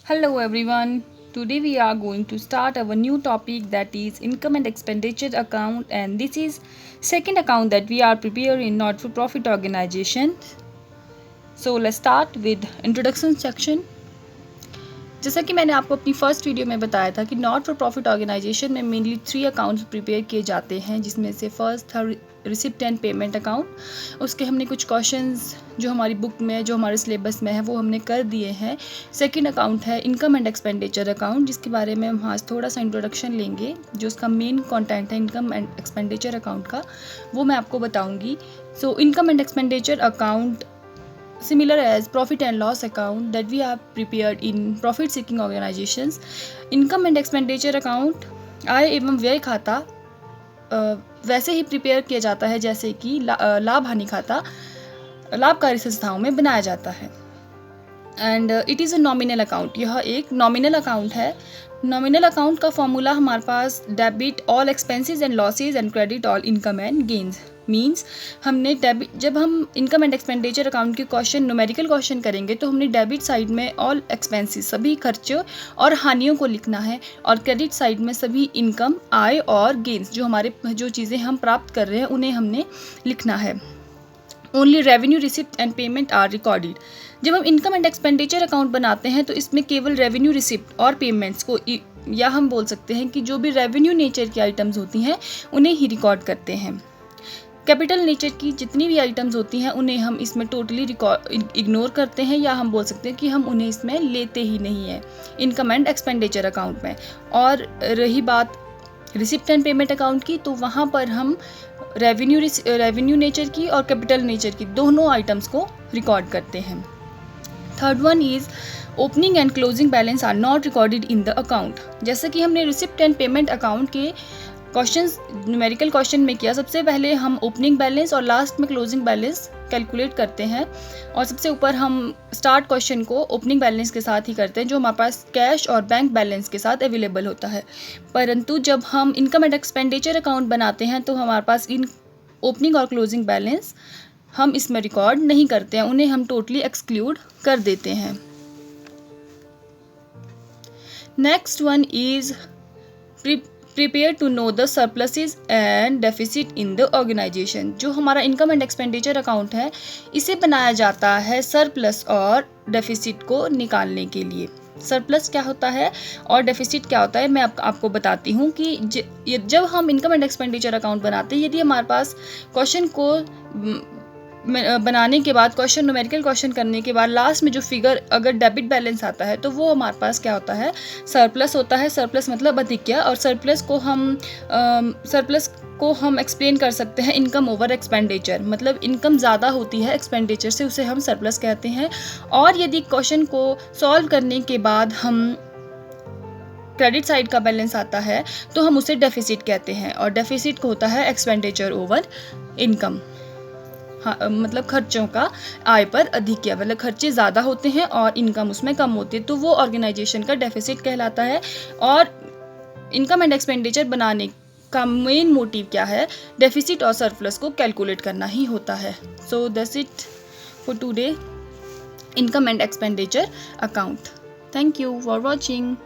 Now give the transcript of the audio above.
Hello everyone. Today we are going to start our new topic, that is income and expenditure account, and this is second account that we are preparing in not for profit organization. So let's start with introduction section. जैसा कि मैंने आपको अपनी first video में बताया था कि not for profit organisation में मेनली 3 अकाउंट्स प्रिपेयर किए जाते हैं, जिसमें से फर्स्ट था रिसिप्ट एंड पेमेंट अकाउंट। उसके हमने कुछ क्वेश्चंस जो हमारी बुक में, जो हमारे सिलेबस में है, वो हमने कर दिए हैं। सेकंड अकाउंट है इनकम एंड एक्सपेंडिचर अकाउंट, जिसके बारे में हम आज थोड़ा सा इंट्रोडक्शन लेंगे। जो उसका मेन कंटेंट है इनकम एंड एक्सपेंडिचर अकाउंट का, वो मैं आपको बताऊँगी। So income and expenditure account similar as profit and loss account that we have prepared in profit seeking organizations. Income and expenditure account आय एवं व्यय खाता वैसे ही प्रिपेयर किया जाता है जैसे कि लाभ हानि खाता लाभकारी संस्थाओं में बनाया जाता है। And it is a nominal account. यह एक नॉमिनल अकाउंट है। नॉमिनल अकाउंट का फॉर्मूला हमारे पास debit all expenses and losses and credit all income and gains. Means हमने डेबिट, जब हम इनकम एंड एक्सपेंडिचर अकाउंट के क्वेश्चन न्यूमेरिकल क्वेश्चन करेंगे तो हमने डेबिट साइड में ऑल एक्सपेंसेस सभी खर्चों और हानियों को लिखना है, और क्रेडिट साइड में सभी इनकम आय और गेन्स जो चीज़ें हम प्राप्त कर रहे हैं उन्हें हमने लिखना है। Only revenue receipt and payment are recorded. जब हम इनकम एंड एक्सपेंडिचर अकाउंट बनाते हैं तो इसमें केवल रेवेन्यू रिसिप्ट और पेमेंट्स को, या हम बोल सकते हैं कि जो भी रेवेन्यू नेचर की आइटम्स होती हैं उन्हें ही रिकॉर्ड करते हैं। कैपिटल नेचर की जितनी भी आइटम्स होती हैं उन्हें हम इसमें टोटली इग्नोर करते हैं, या हम बोल सकते हैं कि हम उन्हें इसमें लेते ही नहीं हैं इनकम एंड एक्सपेंडिचर अकाउंट में। और रही बात रिसिप्ट एंड पेमेंट अकाउंट की, तो वहाँ पर हम रेवेन्यू नेचर की और कैपिटल नेचर की दोनों आइटम्स को रिकॉर्ड करते हैं। Third one is opening and closing balance are not recorded in the account. जैसे कि हमने रिसिप्ट एंड पेमेंट अकाउंट के क्वेश्चंस न्यूमेरिकल क्वेश्चन में किया, सबसे पहले हम ओपनिंग बैलेंस और लास्ट में क्लोजिंग बैलेंस कैलकुलेट करते हैं, और सबसे ऊपर हम स्टार्ट क्वेश्चन को ओपनिंग बैलेंस के साथ ही करते हैं जो हमारे पास कैश और बैंक बैलेंस के साथ अवेलेबल होता है। परंतु जब हम इनकम एंड एक्सपेंडिचर अकाउंट बनाते हैं तो हमारे पास इन ओपनिंग और क्लोजिंग बैलेंस हम इसमें रिकॉर्ड नहीं करते हैं, उन्हें हम टोटली एक्सक्लूड कर देते हैं। Next one is prepare to know the surpluses and deficit in the organisation. जो हमारा इनकम एंड एक्सपेंडिचर अकाउंट है, इसे बनाया जाता है सरप्लस और डेफिसिट को निकालने के लिए। सरप्लस क्या होता है और डेफिसिट क्या होता है, मैं आपको बताती हूँ कि जब हम इनकम एंड एक्सपेंडिचर अकाउंट बनाते हैं, यदि हमारे पास क्वेश्चन को बनाने के बाद, क्वेश्चन न्यूमेरिकल क्वेश्चन करने के बाद लास्ट में जो फिगर अगर डेबिट बैलेंस आता है तो वो हमारे पास क्या होता है, सरप्लस होता है। सरप्लस मतलब अधिक्य, और सरप्लस को हम एक्सप्लेन कर सकते हैं इनकम ओवर एक्सपेंडिचर। मतलब इनकम ज़्यादा होती है एक्सपेंडिचर से, उसे हम सरप्लस कहते हैं। और यदि क्वेश्चन को सॉल्व करने के बाद हम क्रेडिट साइड का बैलेंस आता है तो हम उसे डेफिसिट कहते हैं, और डेफिसिट होता है एक्सपेंडिचर ओवर इनकम। हाँ, मतलब खर्चों का आय पर अधिक, मतलब खर्चे ज़्यादा होते हैं और इनकम उसमें कम होती है, तो वो ऑर्गेनाइजेशन का डेफिसिट कहलाता है। और इनकम एंड एक्सपेंडिचर बनाने का मेन मोटिव क्या है, डेफिसिट और सरप्लस को कैलकुलेट करना ही होता है। So that's it for today, income and expenditure account. Thank you for watching.